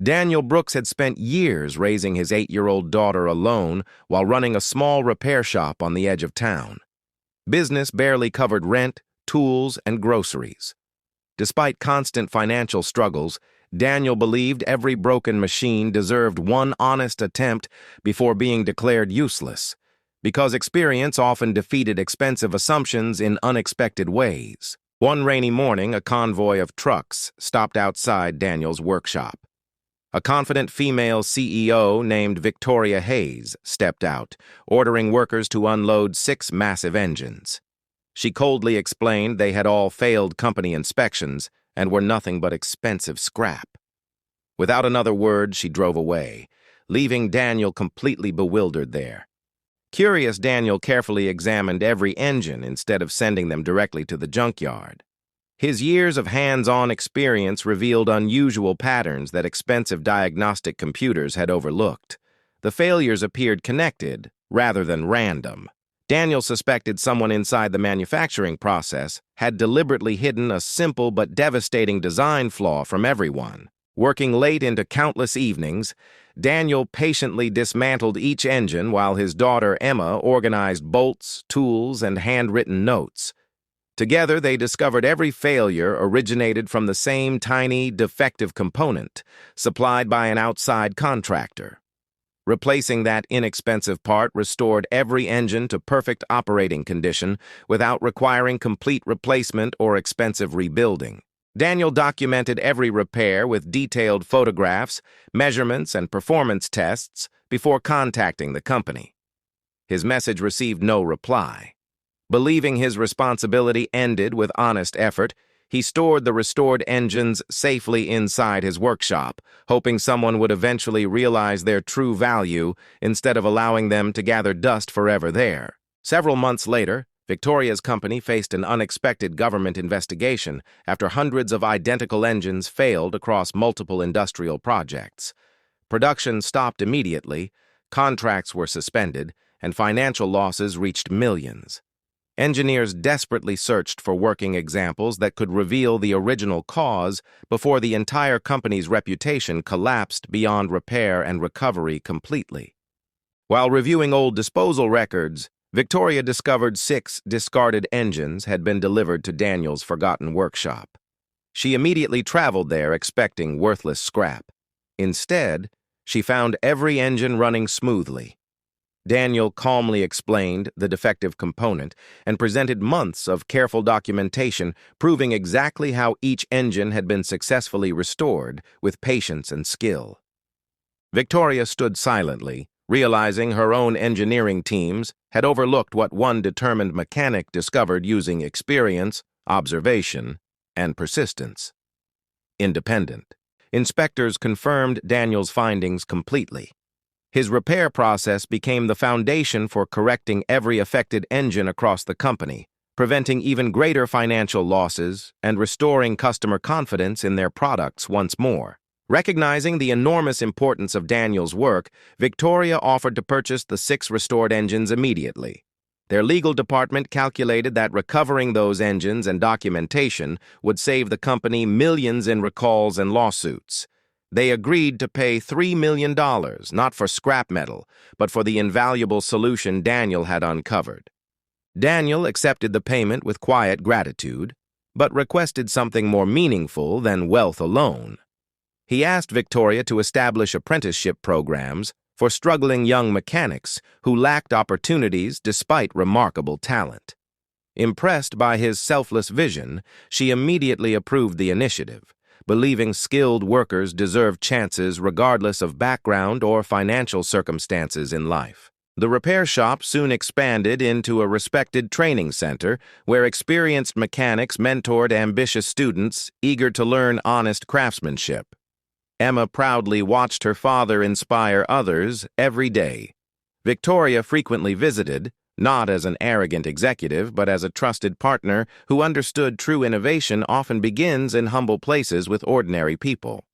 Daniel Brooks had spent years raising his 8-year-old daughter alone while running a small repair shop on the edge of town. Business barely covered rent, tools, and groceries. Despite constant financial struggles, Daniel believed every broken machine deserved one honest attempt before being declared useless, because experience often defeated expensive assumptions in unexpected ways. One rainy morning, a convoy of trucks stopped outside Daniel's workshop. A confident female CEO named Victoria Hayes stepped out, ordering workers to unload 6 massive engines. She coldly explained they had all failed company inspections and were nothing but expensive scrap. Without another word, she drove away, leaving Daniel completely bewildered there. Curious, Daniel carefully examined every engine instead of sending them directly to the junkyard. His years of hands-on experience revealed unusual patterns that expensive diagnostic computers had overlooked. The failures appeared connected, rather than random. Daniel suspected someone inside the manufacturing process had deliberately hidden a simple but devastating design flaw from everyone. Working late into countless evenings, Daniel patiently dismantled each engine while his daughter Emma organized bolts, tools, and handwritten notes. Together, they discovered every failure originated from the same tiny, defective component, supplied by an outside contractor. Replacing that inexpensive part restored every engine to perfect operating condition without requiring complete replacement or expensive rebuilding. Daniel documented every repair with detailed photographs, measurements, and performance tests before contacting the company. His message received no reply. Believing his responsibility ended with honest effort, he stored the restored engines safely inside his workshop, hoping someone would eventually realize their true value instead of allowing them to gather dust forever there. Several months later, Victoria's company faced an unexpected government investigation after hundreds of identical engines failed across multiple industrial projects. Production stopped immediately, contracts were suspended, and financial losses reached millions. Engineers desperately searched for working examples that could reveal the original cause before the entire company's reputation collapsed beyond repair and recovery completely. While reviewing old disposal records, Victoria discovered 6 discarded engines had been delivered to Daniel's forgotten workshop. She immediately traveled there expecting worthless scrap. Instead, she found every engine running smoothly. Daniel calmly explained the defective component and presented months of careful documentation proving exactly how each engine had been successfully restored with patience and skill. Victoria stood silently, realizing her own engineering teams had overlooked what one determined mechanic discovered using experience, observation, and persistence. Independent. Inspectors confirmed Daniel's findings completely. His repair process became the foundation for correcting every affected engine across the company, preventing even greater financial losses and restoring customer confidence in their products once more. Recognizing the enormous importance of Daniel's work, Victoria offered to purchase the 6 restored engines immediately. Their legal department calculated that recovering those engines and documentation would save the company millions in recalls and lawsuits. They agreed to pay $3 million, not for scrap metal, but for the invaluable solution Daniel had uncovered. Daniel accepted the payment with quiet gratitude, but requested something more meaningful than wealth alone. He asked Victoria to establish apprenticeship programs for struggling young mechanics who lacked opportunities despite remarkable talent. Impressed by his selfless vision, she immediately approved the initiative, believing skilled workers deserve chances regardless of background or financial circumstances in life. The repair shop soon expanded into a respected training center where experienced mechanics mentored ambitious students eager to learn honest craftsmanship. Emma proudly watched her father inspire others every day. Victoria frequently visited, not as an arrogant executive, but as a trusted partner who understood true innovation often begins in humble places with ordinary people.